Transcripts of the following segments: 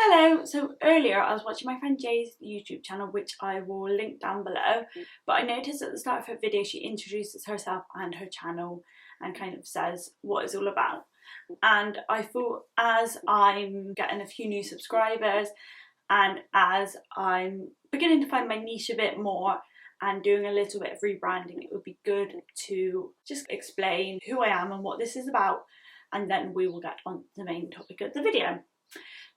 Hello! So earlier I was watching my friend Jay's YouTube channel, which I will link down below, but I noticed at the start of her video she introduces herself and her channel and kind of says what it's all about. And I thought, as I'm getting a few new subscribers and as I'm beginning to find my niche a bit more and doing a little bit of rebranding, it would be good to just explain who I am and what this is about, and then we will get on to the main topic of the video.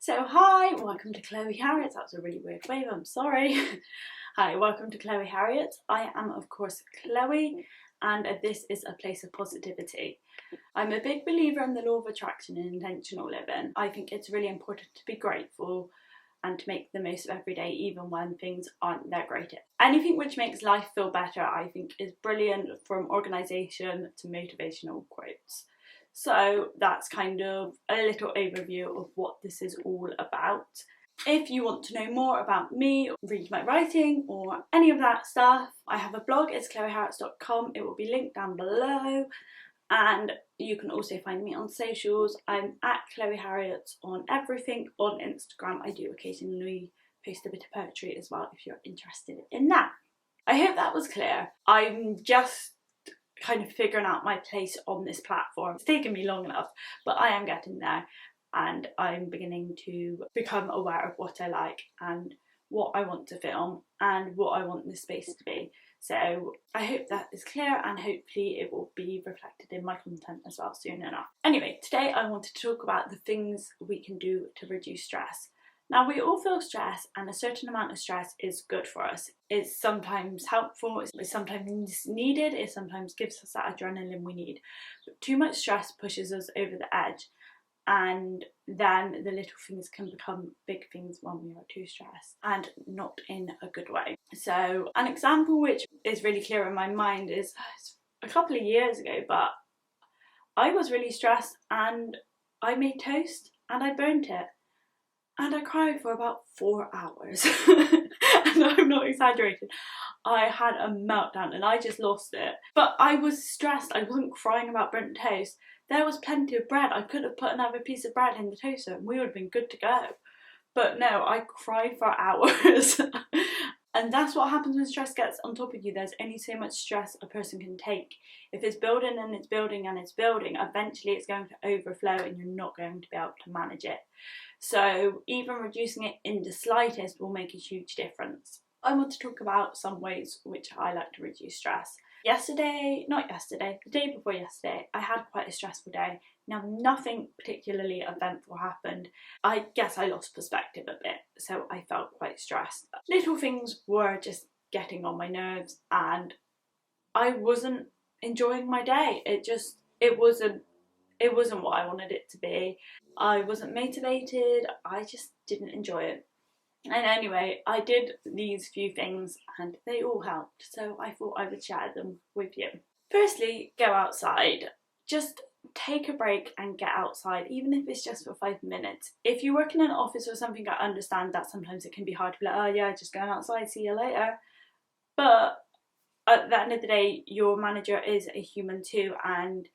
So hi, welcome to Chloe Harriet. That was a really weird wave, I'm sorry. Hi, welcome to Chloe Harriet. I am of course Chloe, and this is a place of positivity. I'm a big believer in the law of attraction and intentional living. I think it's really important to be grateful and to make the most of every day, even when things aren't their greatest. Anything which makes life feel better, I think, is brilliant, from organisation to motivational quotes. So that's kind of a little overview of what this is all about. If you want to know more about me, read my writing or any of that stuff, I have a blog, it's chloeharriets.com. It will be linked down below. And you can also find me on socials. I'm at Chloe Harriet on everything. On Instagram, I do occasionally post a bit of poetry as well if you're interested in that. I hope that was clear. I'm just kind of figuring out my place on this platform. It's taken me long enough, but I am getting there, and I'm beginning to become aware of what I like and what I want to film and what I want this space to be. So I hope that is clear, and hopefully it will be reflected in my content as well soon enough. Anyway, today I wanted to talk about the things we can do to reduce stress. Now, we all feel stress, and a certain amount of stress is good for us. It's sometimes helpful, it's sometimes needed, it sometimes gives us that adrenaline we need. But too much stress pushes us over the edge, and then the little things can become big things when we are too stressed, and not in a good way. So an example which is really clear in my mind is a couple of years ago, but I was really stressed and I made toast and I burnt it. And I cried for about 4 hours. And I'm not exaggerating. I had a meltdown and I just lost it. But I was stressed. I wasn't crying about burnt toast. There was plenty of bread. I could have put another piece of bread in the toaster and we would have been good to go. But no, I cried for hours. And that's what happens when stress gets on top of you. There's only so much stress a person can take. If it's building and it's building and it's building, eventually it's going to overflow and you're not going to be able to manage it. So even reducing it in the slightest will make a huge difference. I want to talk about some ways which I like to reduce stress. The day before yesterday, I had quite a stressful day. Now, nothing particularly eventful happened. I guess I lost perspective a bit, so I felt quite stressed. Little things were just getting on my nerves and I wasn't enjoying my day. It wasn't what I wanted it to be. I wasn't motivated, I just didn't enjoy it. And anyway, I did these few things and they all helped, so I thought I would share them with you. Firstly, go outside. Just take a break and get outside, even if it's just for 5 minutes. If you work in an office or something, I understand that sometimes it can be hard to be like, oh yeah, just going outside, see you later. But at the end of the day, your manager is a human too, and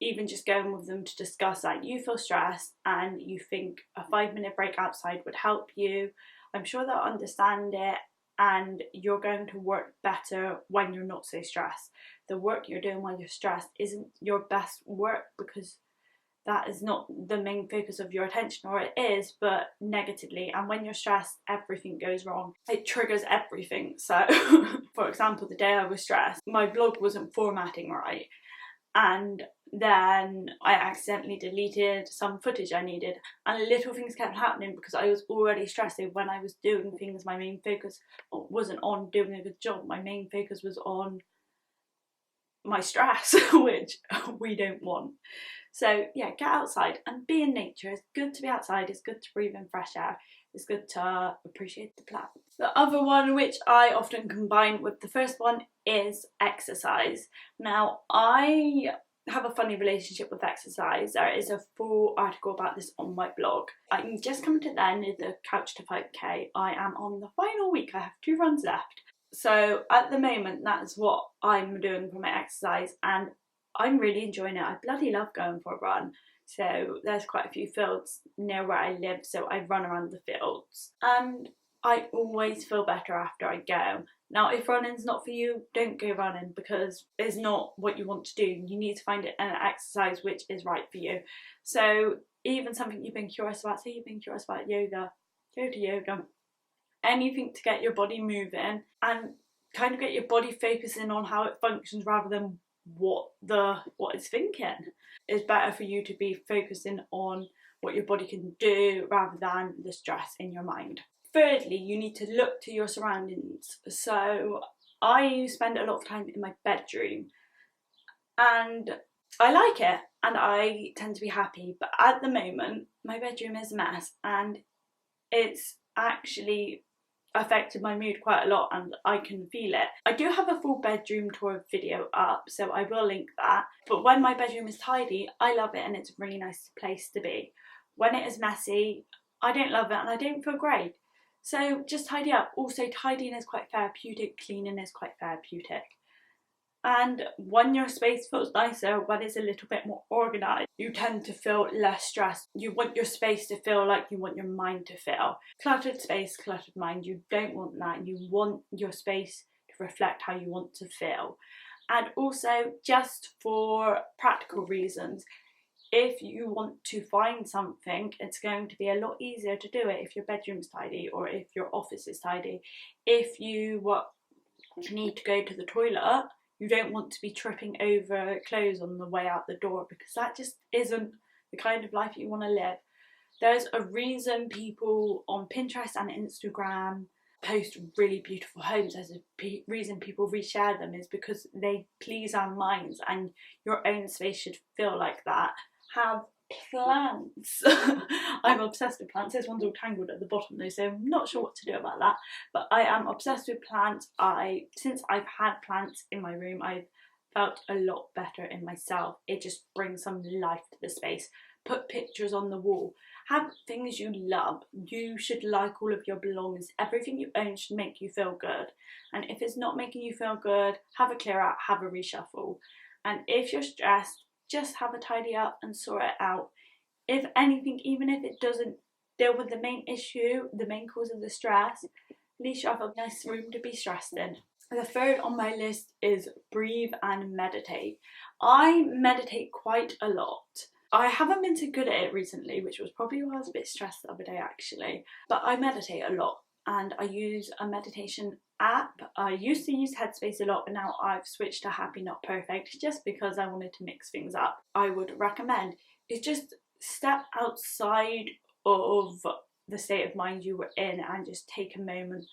even just going with them to discuss that you feel stressed and you think a 5-minute break outside would help you, I'm sure they'll understand it, and you're going to work better when you're not so stressed. The work you're doing while you're stressed isn't your best work because that is not the main focus of your attention, or it is, but negatively. And when you're stressed, everything goes wrong. It triggers everything. So, for example, the day I was stressed, my blog wasn't formatting right. And then I accidentally deleted some footage I needed, and little things kept happening because I was already stressed. So when I was doing things, my main focus wasn't on doing a good job. My main focus was on my stress, which we don't want. So yeah, get outside and be in nature. It's good to be outside, it's good to breathe in fresh air, it's good to appreciate the plants. The other one, which I often combine with the first one, is exercise. Now, I have a funny relationship with exercise. There is a full article about this on my blog. I'm just coming to the end of the Couch to 5k. I am on the final week. I have 2 runs left. So at the moment, that's what I'm doing for my exercise, and I'm really enjoying it. I bloody love going for a run. so there's quite a few fields near where I live, so I run around the fields and I always feel better after I go. Now if running's not for you, don't go running because it's not what you want to do. You need to find an exercise which is right for you. So even something you've been curious about, say you've been curious about yoga, go to yoga. Anything to get your body moving and kind of get your body focusing on how it functions rather than what it's thinking. It's better for you to be focusing on what your body can do rather than the stress in your mind. Thirdly, you need to look to your surroundings. So I spend a lot of time in my bedroom and I like it and I tend to be happy, but at the moment my bedroom is a mess and it's actually affected my mood quite a lot and I can feel it. I do have a full bedroom tour video up, so I will link that, but when my bedroom is tidy, I love it and it's a really nice place to be. When it is messy, I don't love it and I don't feel great. So just tidy up. Also, tidying is quite therapeutic, cleaning is quite therapeutic. And when your space feels nicer, when it's a little bit more organised, you tend to feel less stressed. You want your space to feel like you want your mind to feel. Cluttered space, cluttered mind, you don't want that. You want your space to reflect how you want to feel. And also, just for practical reasons, if you want to find something, it's going to be a lot easier to do it if your bedroom's tidy or if your office is tidy. If you need to go to the toilet, you don't want to be tripping over clothes on the way out the door because that just isn't the kind of life you want to live. There's a reason people on Pinterest and Instagram post really beautiful homes. There's a reason people reshare them, is because they please our minds, and your own space should feel like that. Have plants. I'm obsessed with plants. This one's all tangled at the bottom though, so I'm not sure what to do about that, but I am obsessed with plants. Since I've had plants in my room, I've felt a lot better in myself. It just brings some life to the space. Put pictures on the wall. Have things you love. You should like all of your belongings. Everything you own should make you feel good, and if it's not making you feel good, have a clear out, have a reshuffle. And if you're stressed, just have a tidy up and sort it out. If anything, even if it doesn't deal with the main issue, the main cause of the stress, at least you have a nice room to be stressed in. The third on my list is breathe and meditate. I meditate quite a lot. I haven't been too good at it recently, which was probably why I was a bit stressed the other day actually, but I meditate a lot and I use a meditation app. I used to use Headspace a lot, but now I've switched to Happy Not Perfect just because I wanted to mix things up. I would recommend is just step outside of the state of mind you were in and just take a moment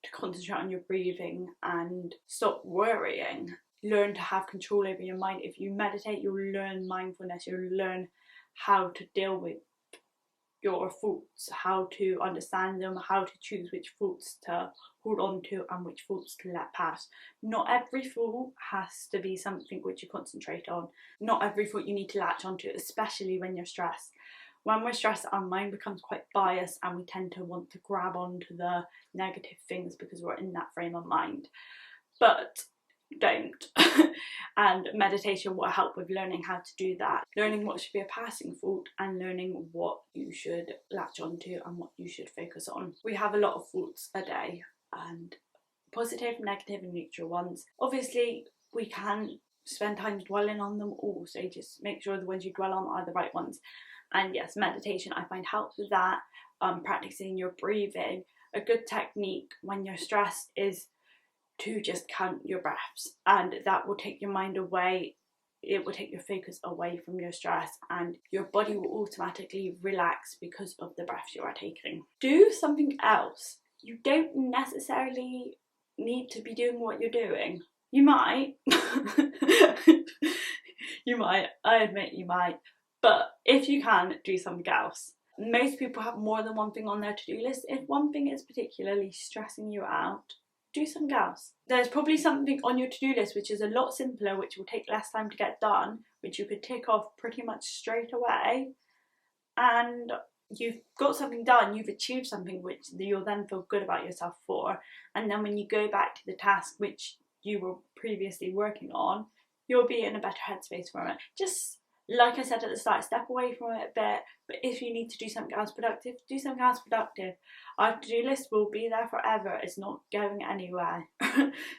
to concentrate on your breathing and stop worrying. Learn to have control over your mind. If you meditate, you'll learn mindfulness, you'll learn how to deal with your thoughts, how to understand them, how to choose which thoughts to hold on to and which thoughts to let pass. Not every thought has to be something which you concentrate on. Not every thought you need to latch onto, especially when you're stressed. When we're stressed, our mind becomes quite biased and we tend to want to grab onto the negative things because we're in that frame of mind. But don't. And meditation will help with learning how to do that, learning what should be a passing thought and learning what you should latch onto and what you should focus on. We have a lot of thoughts a day, and positive, negative and neutral ones. Obviously we can spend time dwelling on them all, so just make sure the ones you dwell on are the right ones. And yes, meditation I find helps with that. Practicing your breathing. A good technique when you're stressed is to just count your breaths, and that will take your mind away. It will take your focus away from your stress and your body will automatically relax because of the breaths you are taking. Do something else. You don't necessarily need to be doing what you're doing. You might. You might, I admit you might, but if you can, do something else. Most people have more than one thing on their to-do list. If one thing is particularly stressing you out, do something else. There's probably something on your to-do list which is a lot simpler, which will take less time to get done, which you could tick off pretty much straight away, and you've got something done, you've achieved something which you'll then feel good about yourself for, and then when you go back to the task which you were previously working on, you'll be in a better headspace for it. Just Like I said at the start, step away from it a bit, but if you need to do something else productive, do something else productive. Our to-do list will be there forever, it's not going anywhere.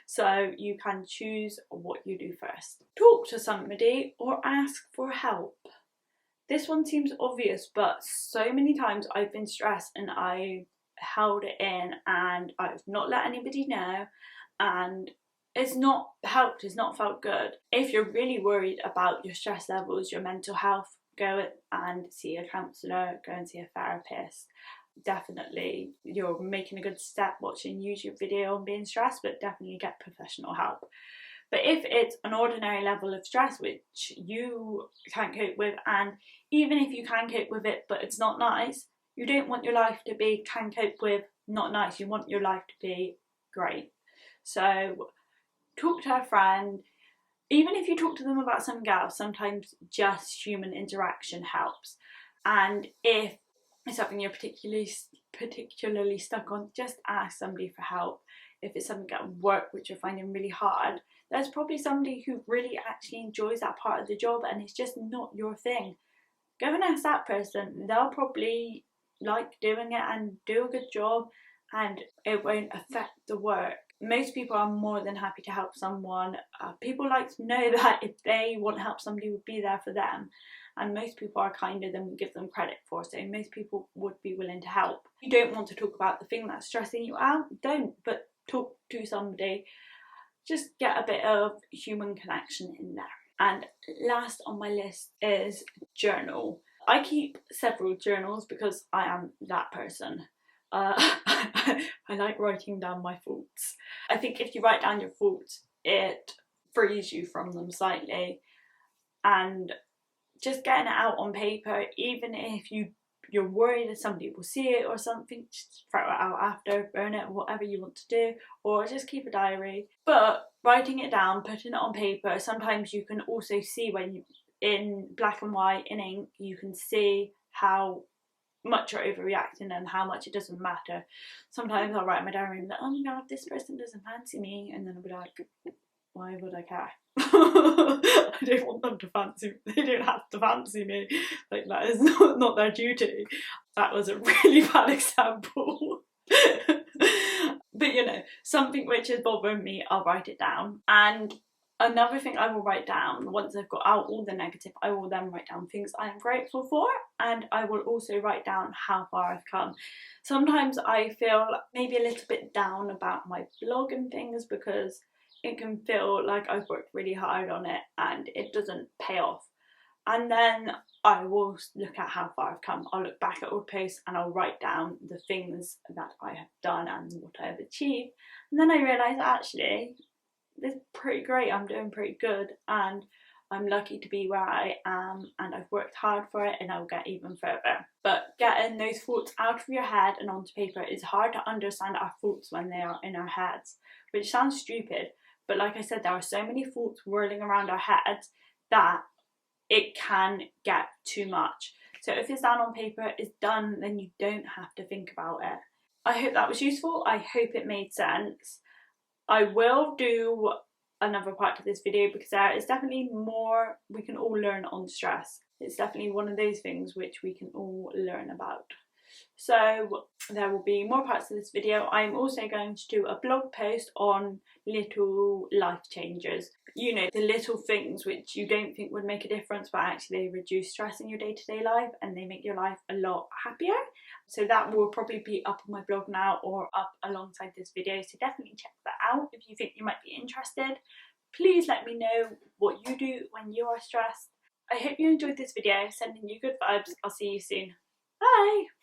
So you can choose what you do first. Talk to somebody or ask for help. This one seems obvious, but so many times I've been stressed and I held it in and I've not let anybody know, and it's not helped, it's not felt good. If you're really worried about your stress levels, your mental health, go and see a counsellor, go and see a therapist. Definitely you're making a good step watching YouTube video on being stressed, but definitely get professional help. But if it's an ordinary level of stress which you can't cope with, and even if you can cope with it but it's not nice, you don't want your life to be can cope with, not nice. You want your life to be great. So talk to a friend. Even if you talk to them about something else, sometimes just human interaction helps. And if it's something you're particularly stuck on, just ask somebody for help. If it's something at work which you're finding really hard, there's probably somebody who really actually enjoys that part of the job and it's just not your thing. Go and ask that person. They'll probably like doing it and do a good job, and it won't affect the work. Most people are more than happy to help someone. People like to know that if they want help, somebody would be there for them. And most people are kinder than we give them credit for, so most people would be willing to help. If you don't want to talk about the thing that's stressing you out, don't, but talk to somebody. Just get a bit of human connection in there. And last on my list is journal. I keep several journals because I am that person. I like writing down my thoughts. I think if you write down your thoughts, it frees you from them slightly, and just getting it out on paper, even if you're worried that somebody will see it or something, just throw it out after, burn it, whatever you want to do, or just keep a diary. But writing it down, putting it on paper, sometimes you can also see when you, in black and white, in ink, you can see how much you're overreacting and how much it doesn't matter. Sometimes I'll write in my diary and be like, oh my god, this person doesn't fancy me, and then I'll be like, why would I care? I don't want them to fancy me. They don't have to fancy me. Like, that is not their duty. That was a really bad example. But you know, something which is bothering me, I'll write it down. And another thing I will write down, once I've got out all the negative, I will then write down things I am grateful for, and I will also write down how far I've come. Sometimes I feel maybe a little bit down about my blog and things because it can feel like I've worked really hard on it and it doesn't pay off. And then I will look at how far I've come. I'll look back at old posts and I'll write down the things that I have done and what I've achieved. And then I realise actually, this is pretty great, I'm doing pretty good, and I'm lucky to be where I am, and I've worked hard for it, and I'll get even further. But getting those thoughts out of your head and onto paper is hard to understand our thoughts when they are in our heads, which sounds stupid, but like I said, there are so many thoughts whirling around our heads that it can get too much. So if it's down on paper, it's done, then you don't have to think about it. I hope that was useful. I hope it made sense. I will do another part to this video because there is definitely more we can all learn on stress. It's definitely one of those things which we can all learn about. So there will be more parts of this video. I'm also going to do a blog post on little life changes. You know, the little things which you don't think would make a difference, but actually they reduce stress in your day-to-day life and they make your life a lot happier. So that will probably be up on my blog now or up alongside this video. So definitely check that out if you think you might be interested. Please let me know what you do when you are stressed. I hope you enjoyed this video. Sending you good vibes. I'll see you soon. Bye!